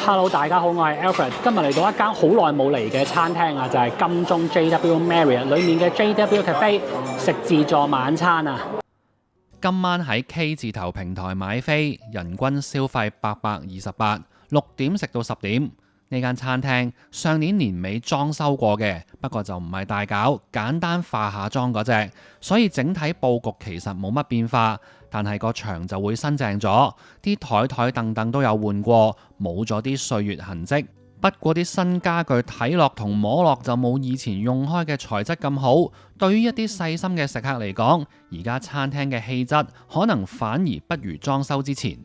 Hello， 大家好，我係 Alfred， 今日嚟到一間好耐冇嚟嘅餐廳啊，就係金鐘 JW Marriott 裡面嘅 JW Cafe 食自助晚餐啊！今晚喺 K 字頭平台買飛，人均消費828， 6點食到10點。呢間餐廳上年年尾裝修過嘅，不過就唔係大搞，簡單化下妝嗰隻，所以整體佈局其實冇乜變化，但係個牆就會新淨咗，啲台凳凳都有換過，冇咗啲歲月痕跡。不過啲新家具睇落同摸落就冇以前用開嘅材質咁好，對於一啲細心嘅食客嚟講，而家餐廳嘅氣質可能反而不如裝修之前。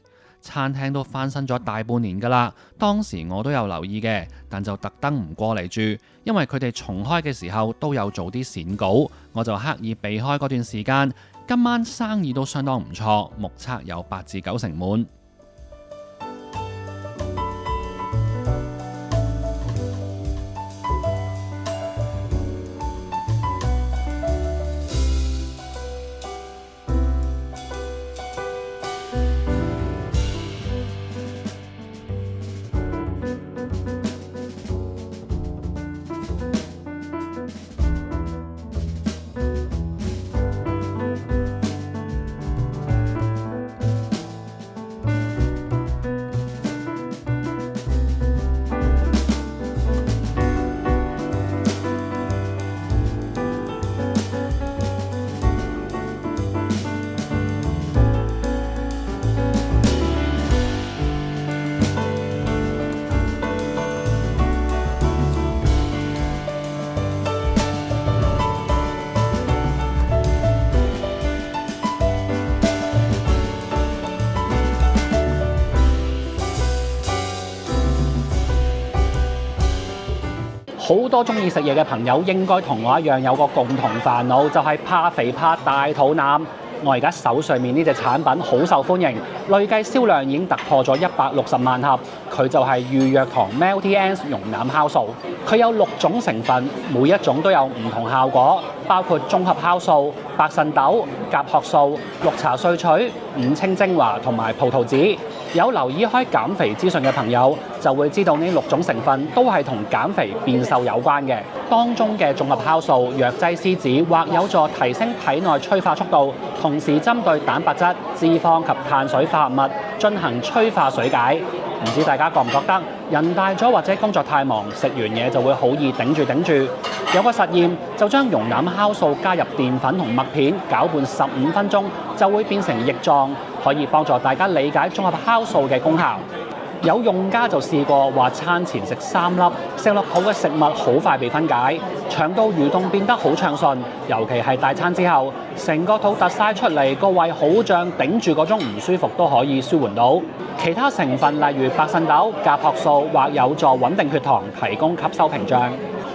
餐廳都翻新咗大半年㗎啦，當時我都有留意嘅，但就特登唔過嚟住，因為佢哋重開嘅時候都有做啲鱔稿，我就刻意避開嗰段時間。今晚生意都相當唔錯，目測有8至9成滿。好多中意食嘢嘅朋友應該同我一樣有個共同煩惱，就係怕肥怕大肚腩。我而家手上面呢隻產品好受歡迎，累計銷量已經突破咗160萬盒。佢就係御藥堂 Melty Ends 溶膽酵素。佢有6種成分，每一種都有唔同效果，包括綜合酵素、白腎豆、甲殼素、綠茶萃取、五青精華同埋葡萄籽。有留意開減肥資訊嘅朋友就會知道呢6種成分都係同減肥變瘦有關嘅。當中嘅綜合酵素藥劑師指或有助提升體內催化速度，同時針對蛋白質、脂肪及碳水化合物進行催化水解。唔知大家覺唔覺得人大咗或者工作太忙，食完嘢就會好易頂住。有個實驗就將溶膽酵素加入澱粉同麥片攪拌15分鐘，就會變成液狀，可以幫助大家理解綜合酵素嘅功效。有用家就試過話餐前食3粒，食落肚嘅食物好快被分解，腸道蠕動變得好暢順，尤其係大餐之後，成個肚凸晒出嚟，個胃好脹，頂住嗰種唔舒服都可以舒緩到。其他成分例如白腎豆、甲殼素或有助穩定血糖，提供吸收屏障。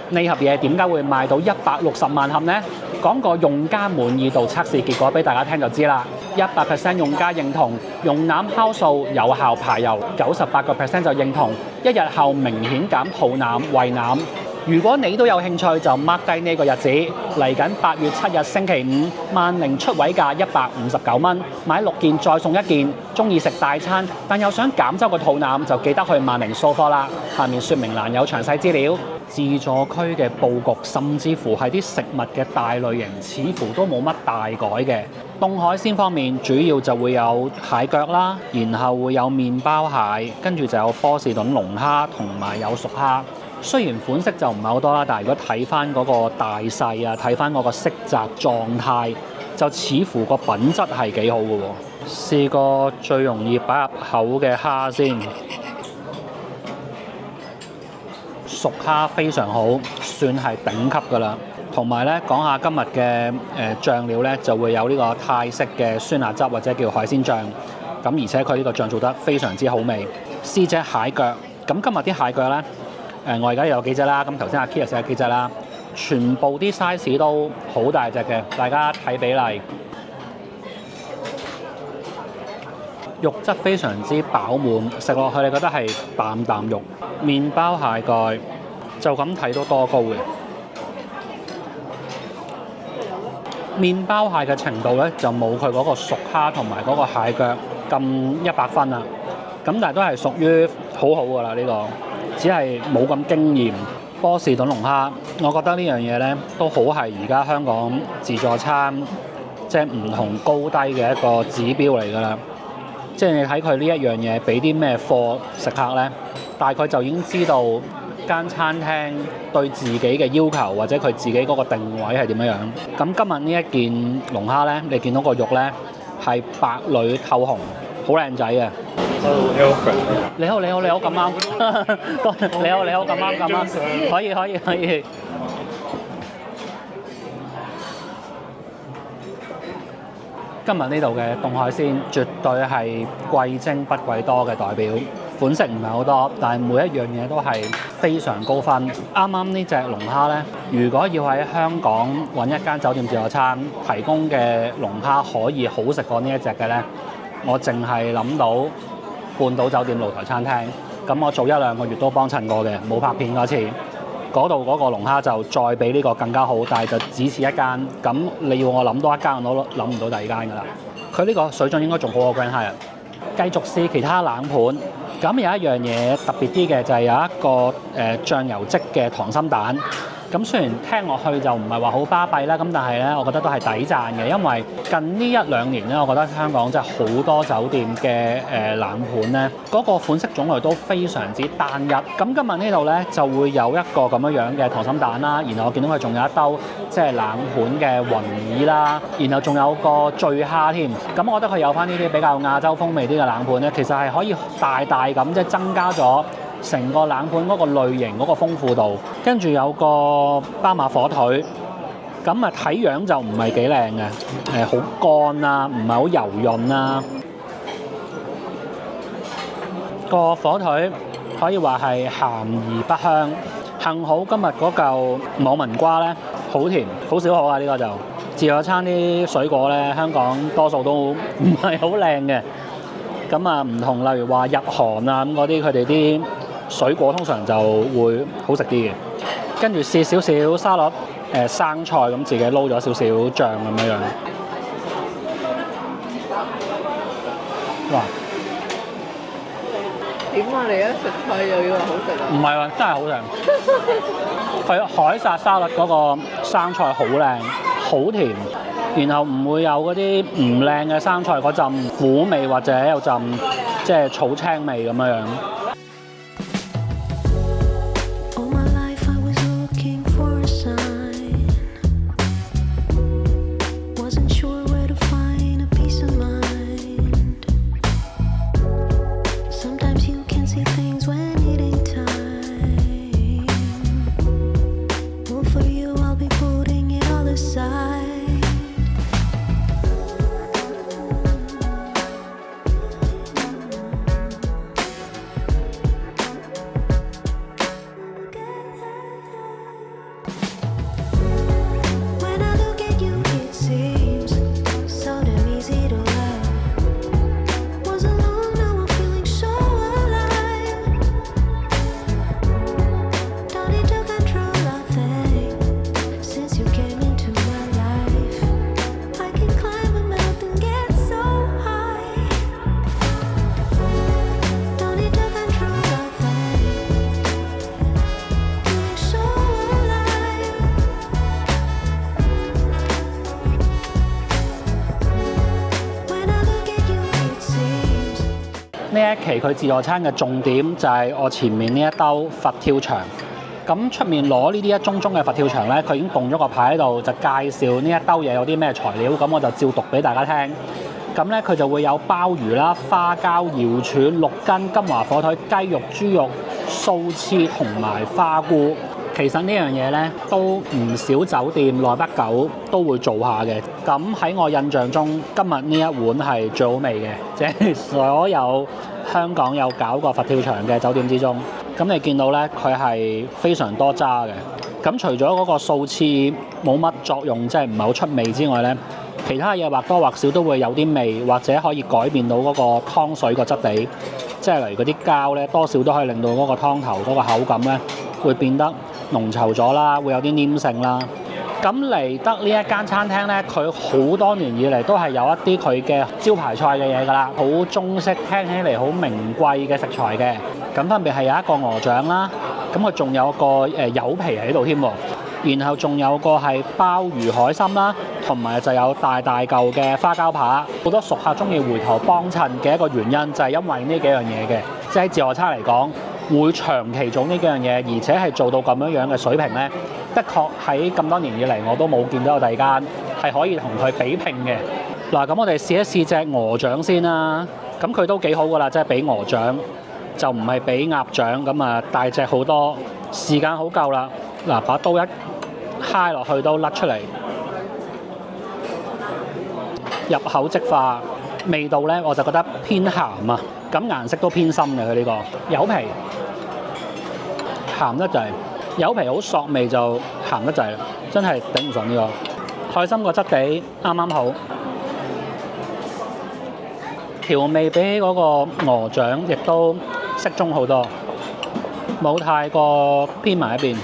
呢盒嘢點解會賣到160萬盒呢？講個用家滿意度測試結果俾大家聽就知啦。100% 用家認同溶膽酵素有效排油，98% 就認同1日後明顯減肚腩、胃腩。如果你都有興趣，就 mark 低呢個日子，嚟緊8月7日星期5，萬寧出位價159蚊，買6件再送1件。中意食大餐但又想減周個肚腩，就記得去萬寧掃貨啦。下面說明欄有詳細資料。自助區嘅佈局，甚至乎係啲食物嘅大類型，似乎都冇乜大改嘅。凍海鮮方面，主要就會有蟹腳啦，然後會有麵包蟹，跟住就有波士頓龍蝦同埋有熟蝦。雖然款式就唔係好多啦，但係如果睇翻嗰個大細啊，睇翻嗰個色澤狀態，就似乎個品質係幾好嘅喎。試個最容易擺入口嘅蝦先。熟蝦非常好，算係頂級㗎啦。同埋咧，講下今日嘅醬料咧，就會有呢個泰式嘅酸辣汁或者叫海鮮醬。咁而且佢呢個醬做得非常之好味。試隻蟹腳，咁今日啲蟹腳咧，我而家有幾隻啦。咁頭先阿 Kia 食咗幾隻啦，全部啲 size 都好大隻嘅，大家睇比例。肉質非常之飽滿，食落去你覺得係啖啖肉。麵包蟹蓋就咁睇都多高嘅。麵包蟹嘅程度咧就冇佢嗰個熟蝦同埋嗰個蟹腳咁100分啦。咁但係都係屬於好好㗎啦呢個，只係冇咁驚豔。波士頓龍蝦，我覺得呢樣嘢呢都好係而家香港自助餐即係唔同高低嘅一個指標嚟㗎啦。即係你睇佢呢一樣嘢俾啲咩貨食客呢，大概就已經知道間餐廳對自己嘅要求或者佢自己嗰個定位係點樣樣。咁今日呢一件龍蝦呢，你見到個肉呢係白裏透紅，好靚仔嘅。你好，咁啱，你好，咁啱，可以。今日呢度嘅凍海鮮絕對係貴精不貴多嘅代表，款式唔係好多，但係每一樣嘢都係非常高分。啱啱呢隻龍蝦呢，如果要喺香港揾一間酒店自助餐提供嘅龍蝦可以好食過呢一隻嘅呢，我淨係諗到半島酒店露台餐廳。咁我做1、2個月都幫襯過嘅，冇拍片嗰次。嗰度嗰個龍蝦就再比呢個更加好，但係就只此一間。咁你要我諗多一間，我都諗唔到第二間㗎啦。佢呢個水準應該仲好過 Grand Hyatt。繼續試其他冷盤。咁有一樣嘢特別啲嘅就係有一個醬油漬嘅溏心蛋。咁雖然聽落去就唔係話好巴閉啦，咁但係咧，我覺得都係抵讚嘅，因為近呢1、2年咧，我覺得香港真係好多酒店嘅冷盤咧，嗰個款式種類都非常之單一。咁今日呢度咧就會有一個咁樣嘅溏心蛋啦，然後我見到佢仲有一兜即係冷盤嘅雲耳啦，然後仲有個醉蝦添。咁我覺得佢有翻呢啲比較亞洲風味啲嘅冷盤咧，其實係可以大大咁即係增加咗成個冷盤嗰個類型嗰個豐富度。跟住有個巴馬火腿，咁啊睇樣就唔係幾靚嘅，好乾啊，唔係好油潤啊。個火腿可以話係鹹而不香。幸好今日嗰嚿網紋瓜呢，好甜，好少可啊！呢個就自助餐啲水果呢，香港多數都唔係好靚嘅。咁啊唔同，例如話日韓啊咁嗰啲，佢哋啲水果通常就會好食啲嘅。跟住試少少沙律，生菜咁自己撈咗少少醬咁樣。哇！點啊？你一食菜又要話好食啊？唔係喎，真係好食。佢凱撒沙律嗰個生菜好靚，好甜，然後唔會有嗰啲唔靚嘅生菜嗰陣苦味或者有陣即係草青味咁樣。呢一期佢自助餐嘅重點就係我前面呢一兜佛跳牆。咁出面攞呢啲一盅盅嘅佛跳牆呢，佢已經動咗個牌喺度，就介紹呢一兜嘢有啲咩材料。咁我就照讀俾大家聽。咁呢，佢就會有鮑魚啦、花膠、瑤柱、鹿筋、金華火腿、雞肉、豬肉、素翅同埋花菇。其實呢樣嘢呢，都唔少酒店內不久都會做下嘅。咁喺我印象中，今日呢一碗係最好味嘅，即係所有香港有搞過佛跳牆嘅酒店之中。咁你見到呢，佢係非常多渣嘅。咁除咗嗰個素翅冇乜作用，即係唔係好出味之外呢，其他嘢或多或少都會有啲味，或者可以改變到嗰個湯水個質地。即係例如嗰啲膠呢，多少都可以令到嗰個湯頭嗰個口感呢會變得濃稠咗啦，會有啲黏性啦。咁嚟得呢一間餐廳呢，佢好多年以嚟都係有一啲佢嘅招牌菜嘅嘢㗎啦，好中式，聽起嚟好名貴嘅食材嘅。咁分別係有一個鵝掌啦，咁佢仲有個柚皮喺度添喎，然後仲有個係鮑魚海參啦，同埋就有大大嚿嘅花膠扒。好多熟客中意回頭幫襯嘅一個原因就係因為呢幾樣嘢嘅，即係喺自助餐嚟講，會長期做呢幾樣嘢，而且係做到咁樣嘅水平呢。的確喺咁多年以嚟，我都冇見到有第二間係可以同佢比拼嘅。嗱，咁我哋試一試隻鵝掌先啦。咁佢都幾好噶啦，即係比鵝掌，就唔係比鴨掌咁啊，大隻好多，時間好夠啦。嗱，把刀一揩落去都甩出嚟，入口即化，味道呢，我就覺得偏鹹啊。咁顏色都偏深嘅佢呢個柚皮，鹹得滯。柚皮好索味就鹹得滯啦，真係頂唔順呢個。海參個質地啱啱好，調味比起嗰個鵝掌亦都適中好多，冇太過偏埋一邊。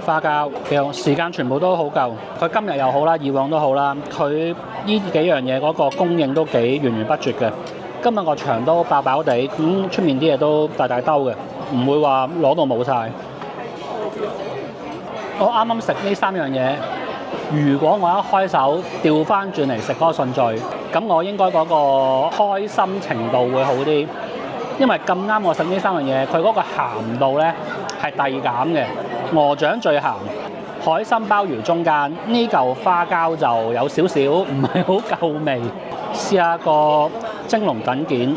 花膠幾好，時間全部都好夠。佢今日又好啦，以往都好啦，佢呢幾樣嘢嗰個供應都幾源源不絕嘅。今日個場都飽飽地，咁出面啲嘢都大大兜嘅，唔會話攞到冇晒。我啱啱食呢三樣嘢，如果我一開手調翻轉嚟食嗰個順序，咁我應該嗰個開心程度會好啲，因為咁啱我食呢三樣嘢，佢嗰個鹹度呢係遞減嘅。鵝掌最鹹，海參鮑魚中間，呢嚿花膠就有少少唔係好夠味。試下個蒸龍躉件，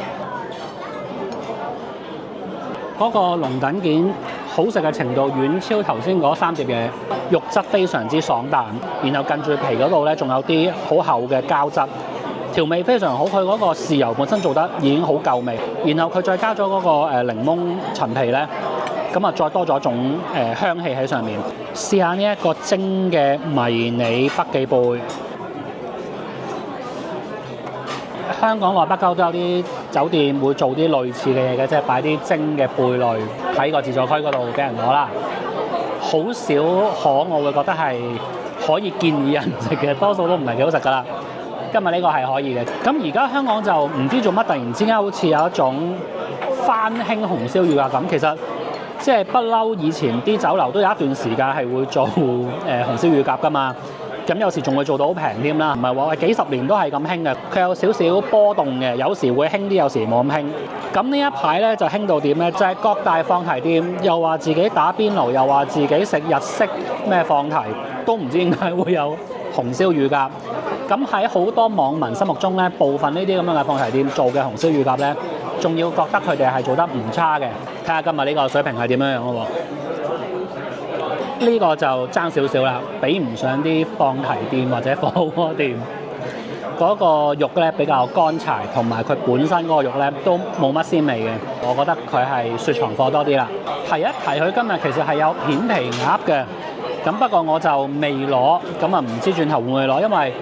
嗰個龍躉件好食嘅程度遠超頭先嗰三碟嘢，肉質非常之爽彈，然後近住皮嗰度呢，仲有啲好厚嘅膠質，調味非常好。佢嗰個豉油本身做得已經好夠味，然後佢再加咗嗰個檸檬陳皮呢，咁啊再多咗一種香氣喺上面。試下呢一個蒸嘅迷你北記貝。香港內北區都有啲酒店會做啲類似嘅嘢嘅，即係擺啲蒸嘅貝類喺個自助區嗰度俾人攞啦。好少可我會覺得係可以建議人食嘅，多數都唔係幾好食噶啦。今日呢個係可以嘅。咁而家香港就唔知做乜，突然之間好似有一種翻興紅燒乳鴿咁。其實即係不嬲，以前啲酒樓都有一段時間係會做紅燒乳鴿噶嘛。咁有時仲會做到好平添啦，唔係話幾十年都係咁興嘅。佢有少少波動嘅，有時會興啲，有時冇咁興。咁呢一排咧就興到點咧？就係各大放題店又話自己打邊爐，又話自己食日式咩放題，都唔知點解會有紅燒乳鴿。咁喺好多網民心目中咧，部分呢啲咁樣嘅放題店做嘅紅燒乳鴿咧，仲要覺得佢哋係做得唔差嘅。睇下今日呢個水平係點樣樣咯喎。呢個就爭少少啦，比唔上啲放題店或者火鍋店。嗰個肉咧比較乾柴，同埋佢本身嗰個肉咧都冇乜鮮味嘅。我覺得佢係雪藏貨多啲啦。提一提佢今日其實係有片皮鴨嘅，咁不過我就未攞，咁啊唔知轉頭會唔會攞，因為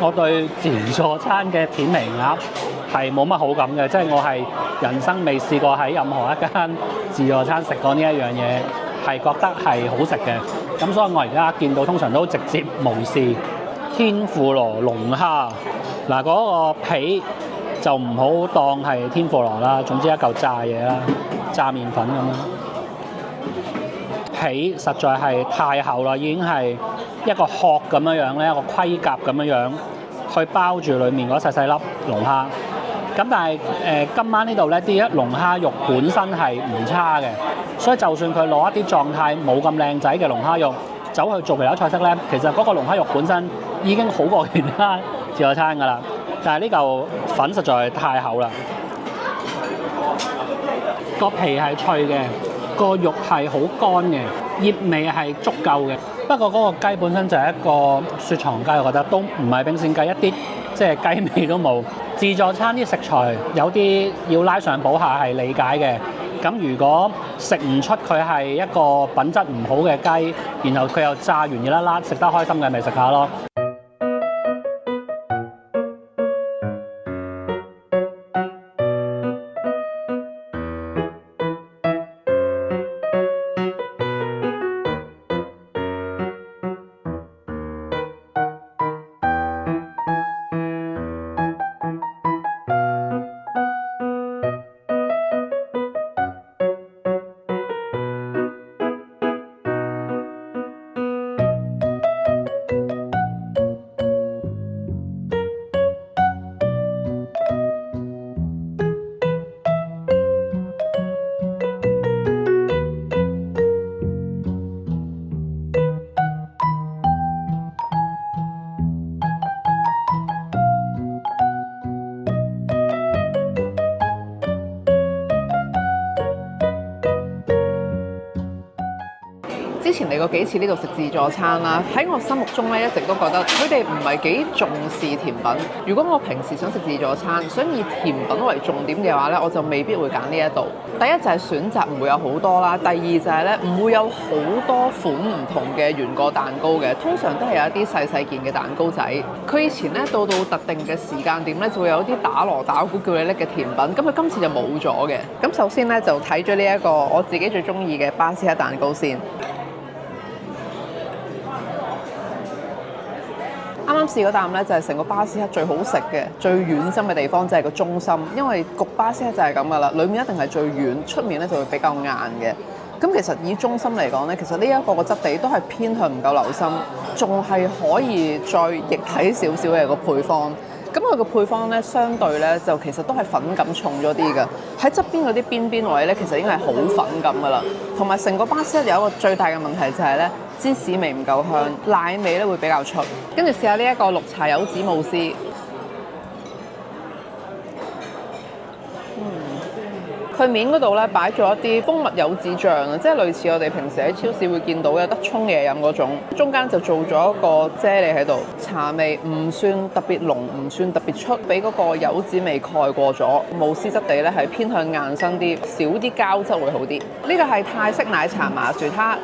我對自助餐嘅片皮鴨係冇乜好感嘅，即係我係人生未試過喺任何一間自助餐食過呢一樣嘢。係覺得係好食嘅，咁所以我而家見到通常都直接無視。天婦羅龍蝦，嗱嗰個皮就唔好當係天婦羅啦，總之一嚿炸嘢啦，炸麵粉咁樣。皮實在係太厚啦，已經係一個殼咁樣樣咧，一個盔甲咁樣樣去包住裡面嗰細細粒龍蝦。咁但係今晚呢度呢啲龍蝦肉本身係唔差嘅，所以就算佢攞一啲狀態冇咁靚仔嘅龍蝦肉走去做其他菜式呢，其實嗰個龍蝦肉本身已經好過其他自助餐㗎啦。但係呢嚿粉實在太厚啦，個皮係脆嘅，個肉係好乾嘅，醃味係足夠嘅。不過嗰個雞本身就係一個雪藏雞，我覺得都唔係冰鮮雞，一啲即係雞味都冇。自助餐啲食材有啲要拉上補下係理解嘅。咁如果食唔出佢係一個品質唔好嘅雞，然後佢又炸完熱辣辣，食得開心嘅咪食下咯。前嚟過幾次呢度食自助餐啦，喺我心目中咧一直都覺得佢哋唔係幾重視甜品。如果我平時想食自助餐，想以甜品為重點嘅話咧，我就未必會揀呢一度。第一就係選擇唔會有好多啦，第二就係咧唔會有好多款唔同嘅圓果蛋糕嘅，通常都係有一啲細細件嘅蛋糕仔。佢以前咧到特定嘅時間點咧，就會有啲打鑼打鼓叫你拎嘅甜品，咁佢今次就冇咗嘅。咁首先咧就睇咗呢一個我自己最中意嘅巴斯克蛋糕先。啱啱試嗰啖咧，就係成個巴斯克最好食嘅、最軟心嘅地方，就係個中心。因為焗巴斯克就係咁噶啦，裡面一定係最軟，出面咧就會比較硬嘅。咁其實以中心嚟講咧，其實呢一個質地都係偏向唔夠流心，仲係可以再液體少少嘅個配方。咁佢個配方咧，相對咧就其實都係粉感重咗啲嘅。喺側邊嗰啲邊位咧，其實已經係好粉感噶啦。同埋成個巴斯克有一個最大嘅問題就係咧，芝士味唔夠香，奶味咧會比較出。跟住試下呢一個綠茶柚子慕斯。佢面嗰度咧擺咗一啲蜂蜜柚子醬啊，即係類似我哋平時喺超市會見到有得沖嘢飲嗰種。中間就做咗一個啫喱喺度，茶味唔算特別濃，唔算特別出，俾嗰個柚子味蓋過咗。慕斯質地咧係偏向硬身啲，少啲膠質會好啲。呢個係泰式奶茶麻薯撻。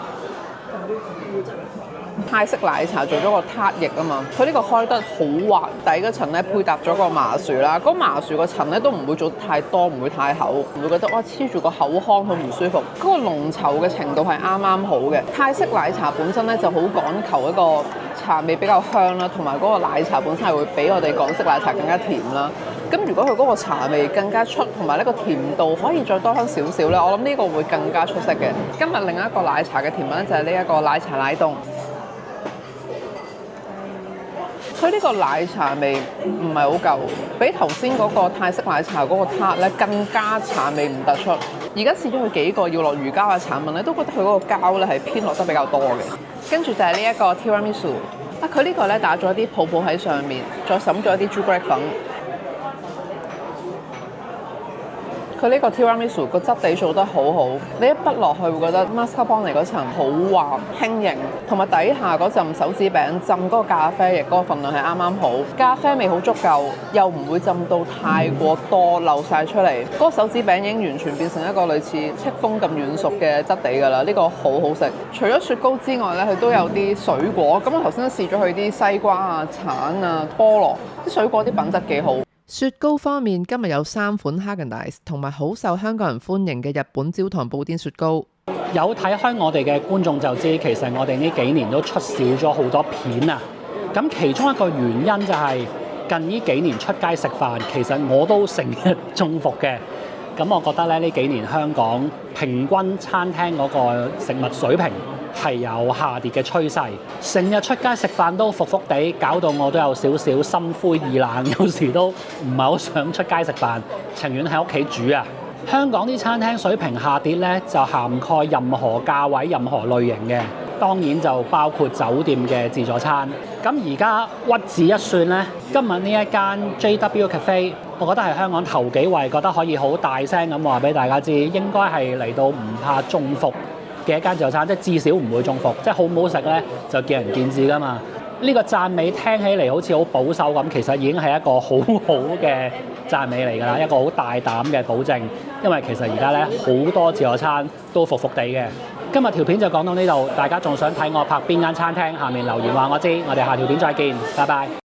泰式奶茶做咗個撻液啊嘛，佢呢個開得好滑，底嗰層咧配搭咗個麻薯啦，嗰麻薯個層咧都唔會做得太多，唔會太厚，唔會覺得哇黐住個口腔好唔舒服。嗰個濃稠嘅程度係啱啱好嘅。泰式奶茶本身咧就好講求一個茶味比較香啦，同埋嗰個奶茶本身係會比我哋港式奶茶更加甜啦。咁如果佢嗰個茶味更加出，同埋呢個甜度可以再多香少少咧，我諗呢個會更加出色嘅。今日另一個奶茶嘅甜品咧就係呢一個奶茶奶凍。佢呢個奶茶味唔係好夠，比頭先嗰個泰式奶茶嗰個撻咧更加茶味唔突出。而家試咗佢幾個要落魚膠嘅產品咧，都覺得佢嗰個膠咧係偏落得比較多嘅。跟住就係呢一個 tiramisu，佢呢個咧打咗一啲泡泡喺上面，再滲咗一啲朱古力粉。佢呢個 tiramisu 個質地做得好好，你一筆落去會覺得 mascarpone 嗰層好滑輕盈，同埋底下嗰陣手指餅浸嗰個咖啡液嗰個份量係啱啱好，咖啡味好足夠，又唔會浸到太過多漏晒出嚟。嗰個手指餅已經完全變成一個類似戚風咁軟熟嘅質地㗎啦，呢個好好食。除咗雪糕之外咧，佢都有啲水果。咁我頭先都試咗佢啲西瓜啊、橙啊、菠蘿，啲水果啲品質幾好。雪糕方面，今日有3款 Häagen-Dazs 同埋好受香港人歡迎嘅日本焦糖布甸雪糕。有睇開我哋嘅觀眾就知，其實我哋呢幾年都出少咗好多片啊。咁其中一個原因就係近呢幾年出街食飯，其實我都成日中伏嘅。咁我覺得咧，呢幾年香港平均餐廳嗰個食物水平係有下跌嘅趨勢，成日出街食飯都伏伏地，搞到我都有少少心灰意冷，有時都唔係好想出街食飯，情願喺屋企煮啊！香港啲餐廳水平下跌咧，就涵蓋任何價位、任何類型嘅，當然就包括酒店嘅自助餐。咁而家屈指一算咧，今日呢一間 JW Cafe， 我覺得係香港頭幾位，覺得可以好大聲咁話俾大家知，應該係嚟到唔怕中伏嘅一間自助餐，即係至少唔會中伏，即係好唔好食咧就見仁見智㗎嘛。呢個讚美聽起嚟好似好保守咁，其實已經係一個好好嘅讚美嚟㗎啦，一個好大膽嘅保證。因為其實而家咧好多自助餐都伏伏地嘅。今日條片就講到呢度，大家仲想睇我拍邊間餐廳？下面留言話我知，我哋下條片再見，拜拜。